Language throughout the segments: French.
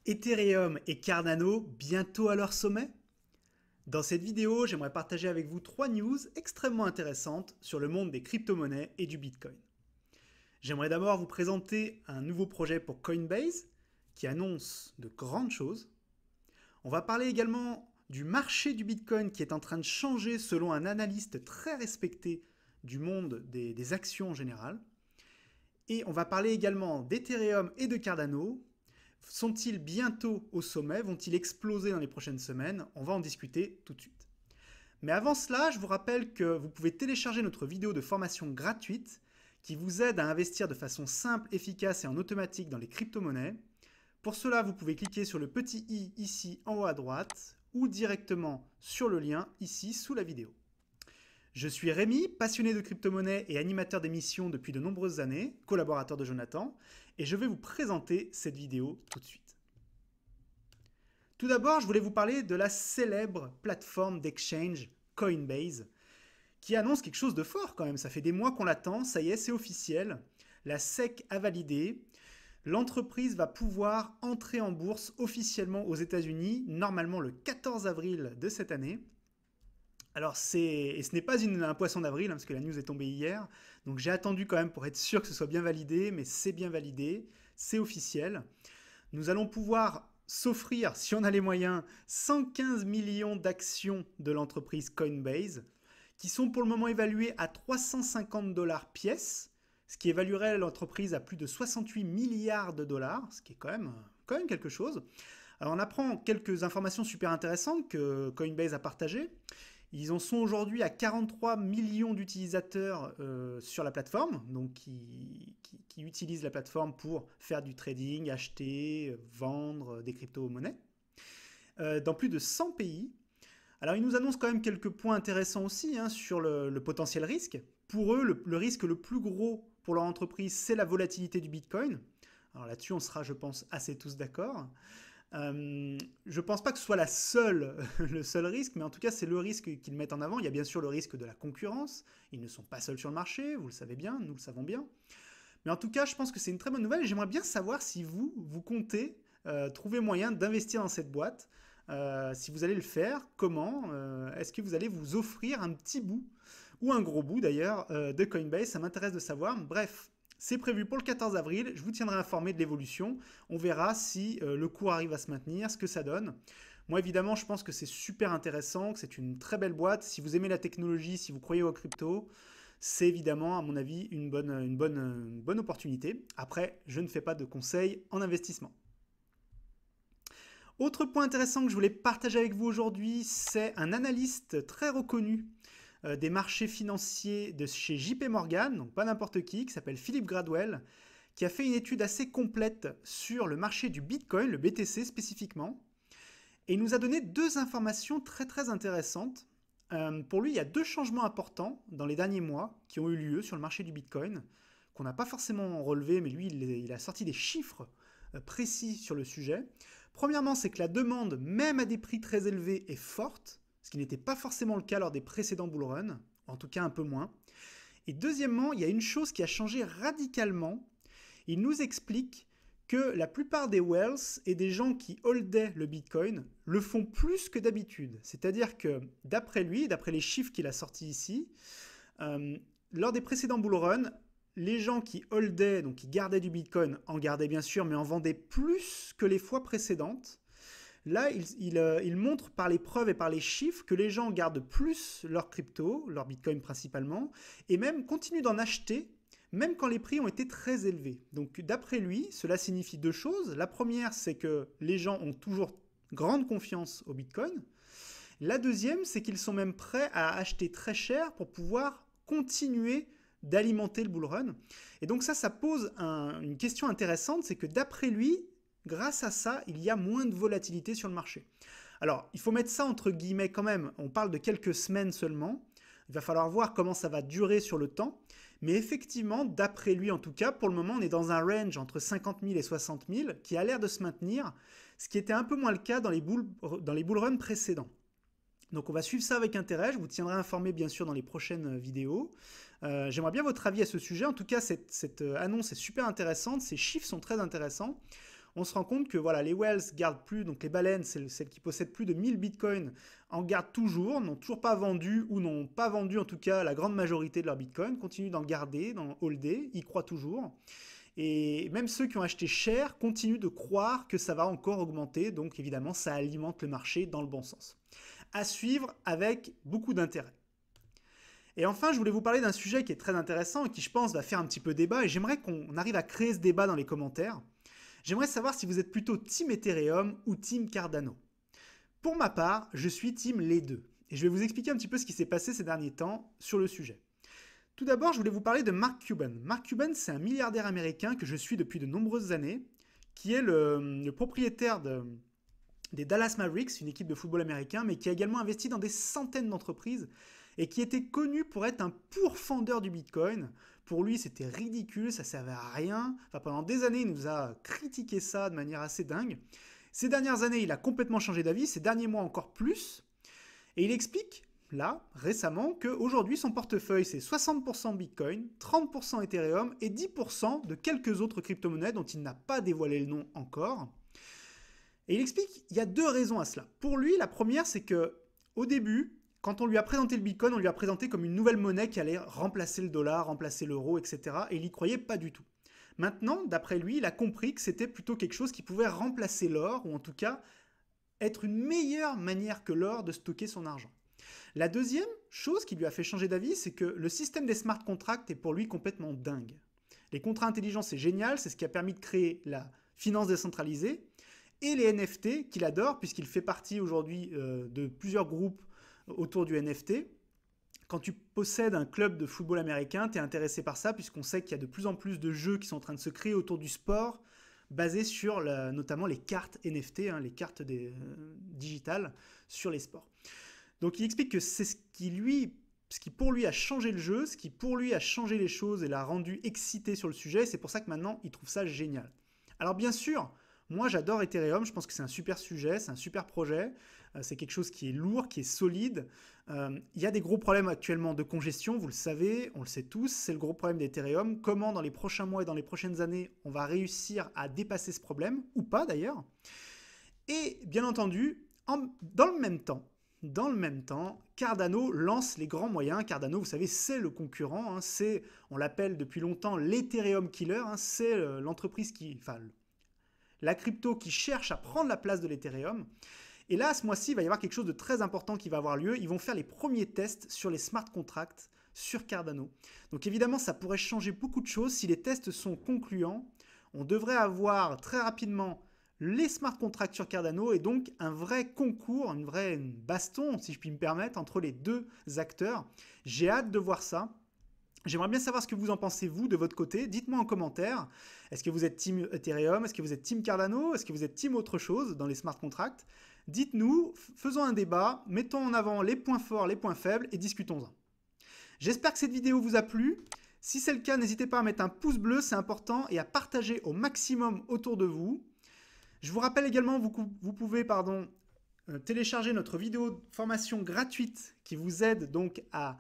Ethereum et Cardano bientôt à leur sommet? Dans cette vidéo, j'aimerais partager avec vous 3 news extrêmement intéressantes sur le monde des crypto-monnaies et du Bitcoin. J'aimerais d'abord vous présenter un nouveau projet pour Coinbase qui annonce de grandes choses. On va parler également du marché du Bitcoin qui est en train de changer selon un analyste très respecté du monde des actions en général. Et on va parler également d'Ethereum et de Cardano. Sont-ils bientôt au sommet? Vont-ils exploser dans les prochaines semaines? On va en discuter tout de suite. Mais avant cela, je vous rappelle que vous pouvez télécharger notre vidéo de formation gratuite qui vous aide à investir de façon simple, efficace et en automatique dans les crypto-monnaies. Pour cela, vous pouvez cliquer sur le petit i ici en haut à droite ou directement sur le lien ici sous la vidéo. Je suis Rémi, passionné de crypto-monnaie et animateur d'émissions depuis de nombreuses années, collaborateur de Jonathan, et je vais vous présenter cette vidéo tout de suite. Tout d'abord, je voulais vous parler de la célèbre plateforme d'exchange Coinbase, qui annonce quelque chose de fort quand même. Ça fait des mois qu'on l'attend, ça y est, c'est officiel. La SEC a validé. L'entreprise va pouvoir entrer en bourse officiellement aux États-Unis, normalement le 14 avril de cette année. Alors, ce n'est pas un poisson d'avril, parce que la news est tombée hier. Donc, j'ai attendu quand même pour être sûr que ce soit bien validé, mais c'est bien validé, c'est officiel. Nous allons pouvoir s'offrir, si on a les moyens, 115 millions d'actions de l'entreprise Coinbase, qui sont pour le moment évaluées à 350 $ pièce, ce qui évaluerait l'entreprise à plus de 68 milliards de dollars, ce qui est quand même quelque chose. Alors, on apprend quelques informations super intéressantes que Coinbase a partagées. Ils en sont aujourd'hui à 43 millions d'utilisateurs sur la plateforme, donc qui utilisent la plateforme pour faire du trading, acheter, vendre des crypto-monnaies, dans plus de 100 pays. Alors ils nous annoncent quand même quelques points intéressants aussi sur le potentiel risque. Pour eux, le risque le plus gros pour leur entreprise, c'est la volatilité du Bitcoin. Alors là-dessus, on sera, je pense, assez tous d'accord. Je pense pas que ce soit le seul risque, mais en tout cas c'est le risque qu'ils mettent en avant. Il y a bien sûr le risque de la concurrence. Ils ne sont pas seuls sur le marché, vous le savez bien, nous le savons bien. Mais en tout cas, je pense que c'est une très bonne nouvelle et j'aimerais bien savoir si vous comptez trouver moyen d'investir dans cette boîte. Si vous allez le faire, comment? Est-ce que vous allez vous offrir un petit bout, ou un gros bout d'ailleurs, de Coinbase? Ça m'intéresse de savoir. Bref. C'est prévu pour le 14 avril, je vous tiendrai informé de l'évolution. On verra si le cours arrive à se maintenir, ce que ça donne. Moi, évidemment, je pense que c'est super intéressant, que c'est une très belle boîte. Si vous aimez la technologie, si vous croyez aux crypto, c'est évidemment, à mon avis, une bonne opportunité. Après, je ne fais pas de conseils en investissement. Autre point intéressant que je voulais partager avec vous aujourd'hui, c'est un analyste très reconnu des marchés financiers de chez JP Morgan, donc pas n'importe qui s'appelle Philippe Gradwell, qui a fait une étude assez complète sur le marché du Bitcoin, le BTC spécifiquement, et il nous a donné deux informations très très intéressantes. Pour lui, il y a deux changements importants dans les derniers mois qui ont eu lieu sur le marché du Bitcoin, qu'on n'a pas forcément relevé, mais lui, il a sorti des chiffres précis sur le sujet. Premièrement, c'est que la demande, même à des prix très élevés, est forte, ce qui n'était pas forcément le cas lors des précédents bull runs, en tout cas un peu moins. Et deuxièmement, il y a une chose qui a changé radicalement. Il nous explique que la plupart des whales et des gens qui holdaient le Bitcoin le font plus que d'habitude. C'est-à-dire que d'après lui, d'après les chiffres qu'il a sortis ici, lors des précédents bull runs, les gens qui holdaient, donc qui gardaient du Bitcoin, en gardaient bien sûr, mais en vendaient plus que les fois précédentes. Là, il montre par les preuves et par les chiffres que les gens gardent plus leur crypto, leur Bitcoin principalement, et même continuent d'en acheter, même quand les prix ont été très élevés. Donc d'après lui, cela signifie deux choses. La première, c'est que les gens ont toujours grande confiance au Bitcoin. La deuxième, c'est qu'ils sont même prêts à acheter très cher pour pouvoir continuer d'alimenter le bull run. Et donc ça pose une question intéressante, c'est que d'après lui, grâce à ça, il y a moins de volatilité sur le marché. Alors, il faut mettre ça entre guillemets quand même. On parle de quelques semaines seulement. Il va falloir voir comment ça va durer sur le temps. Mais effectivement, d'après lui en tout cas, pour le moment, on est dans un range entre 50 000 et 60 000 qui a l'air de se maintenir, ce qui était un peu moins le cas dans les bull runs précédents. Donc on va suivre ça avec intérêt, je vous tiendrai informé bien sûr dans les prochaines vidéos. J'aimerais bien votre avis à ce sujet. En tout cas, cette annonce est super intéressante, ces chiffres sont très intéressants. on se rend compte que voilà, les whales gardent plus, donc les baleines, celles qui possèdent plus de 1000 bitcoins, en gardent toujours, n'ont toujours pas vendu, ou n'ont pas vendu en tout cas la grande majorité de leurs bitcoins, continuent d'en garder, d'en holder, y croient toujours. Et même ceux qui ont acheté cher continuent de croire que ça va encore augmenter, donc évidemment ça alimente le marché dans le bon sens. À suivre avec beaucoup d'intérêt. Et enfin, je voulais vous parler d'un sujet qui est très intéressant et qui, je pense, va faire un petit peu débat, et j'aimerais qu'on arrive à créer ce débat dans les commentaires. J'aimerais savoir si vous êtes plutôt Team Ethereum ou Team Cardano. Pour ma part, je suis Team les deux, et je vais vous expliquer un petit peu ce qui s'est passé ces derniers temps sur le sujet. Tout d'abord, je voulais vous parler de Mark Cuban. Mark Cuban, c'est un milliardaire américain que je suis depuis de nombreuses années, qui est le propriétaire des Dallas Mavericks, une équipe de football américain, mais qui a également investi dans des centaines d'entreprises et qui était connu pour être un pourfendeur du Bitcoin. Pour lui, c'était ridicule, ça servait à rien. Enfin, pendant des années, il nous a critiqué ça de manière assez dingue. Ces dernières années, il a complètement changé d'avis, ces derniers mois encore plus. Et il explique, là, récemment, qu'aujourd'hui, son portefeuille, c'est 60% Bitcoin, 30% Ethereum et 10% de quelques autres crypto-monnaies dont il n'a pas dévoilé le nom encore. Et il explique qu'il y a deux raisons à cela. Pour lui, la première, c'est que au début, quand on lui a présenté le Bitcoin, on lui a présenté comme une nouvelle monnaie qui allait remplacer le dollar, remplacer l'euro, etc. Et il n'y croyait pas du tout. Maintenant, d'après lui, il a compris que c'était plutôt quelque chose qui pouvait remplacer l'or, ou en tout cas être une meilleure manière que l'or de stocker son argent. La deuxième chose qui lui a fait changer d'avis, c'est que le système des smart contracts est pour lui complètement dingue. Les contrats intelligents, c'est génial, c'est ce qui a permis de créer la finance décentralisée, et les NFT qu'il adore, puisqu'il fait partie aujourd'hui de plusieurs groupes autour du NFT. Quand tu possèdes un club de football américain, tu es intéressé par ça, puisqu'on sait qu'il y a de plus en plus de jeux qui sont en train de se créer autour du sport, basés sur notamment les cartes NFT, les cartes digitales sur les sports. Donc il explique que c'est ce qui pour lui a changé le jeu, ce qui pour lui a changé les choses et l'a rendu excité sur le sujet, c'est pour ça que maintenant il trouve ça génial. Alors bien sûr, moi j'adore Ethereum, je pense que c'est un super sujet, c'est un super projet, c'est quelque chose qui est lourd, qui est solide. Il y a des gros problèmes actuellement de congestion, vous le savez, on le sait tous, c'est le gros problème d'Ethereum. Comment dans les prochains mois et dans les prochaines années on va réussir à dépasser ce problème, ou pas d'ailleurs. Et bien entendu, dans le même temps, Cardano lance les grands moyens. Cardano, vous savez, c'est le concurrent, on l'appelle depuis longtemps l'Ethereum Killer, c'est l'entreprise la crypto qui cherche à prendre la place de l'Ethereum. Et là, ce mois-ci, il va y avoir quelque chose de très important qui va avoir lieu. Ils vont faire les premiers tests sur les smart contracts sur Cardano. Donc évidemment, ça pourrait changer beaucoup de choses. Si les tests sont concluants, on devrait avoir très rapidement les smart contracts sur Cardano et donc un vrai concours, une baston, si je puis me permettre, entre les deux acteurs. J'ai hâte de voir ça. J'aimerais bien savoir ce que vous en pensez, vous, de votre côté. Dites-moi en commentaire. Est-ce que vous êtes Team Ethereum? Est-ce que vous êtes Team Cardano? Est-ce que vous êtes Team autre chose dans les smart contracts? Dites-nous, faisons un débat, mettons en avant les points forts, les points faibles et discutons-en. J'espère que cette vidéo vous a plu. Si c'est le cas, n'hésitez pas à mettre un pouce bleu, c'est important, et à partager au maximum autour de vous. Je vous rappelle également, vous pouvez télécharger notre vidéo de formation gratuite qui vous aide donc à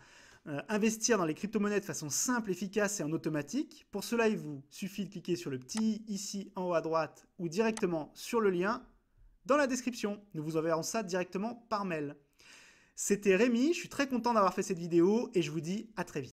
investir dans les crypto-monnaies de façon simple, efficace et en automatique. Pour cela, il vous suffit de cliquer sur le petit ici en haut à droite ou directement sur le lien dans la description. Nous vous enverrons ça directement par mail. C'était Rémi, je suis très content d'avoir fait cette vidéo et je vous dis à très vite.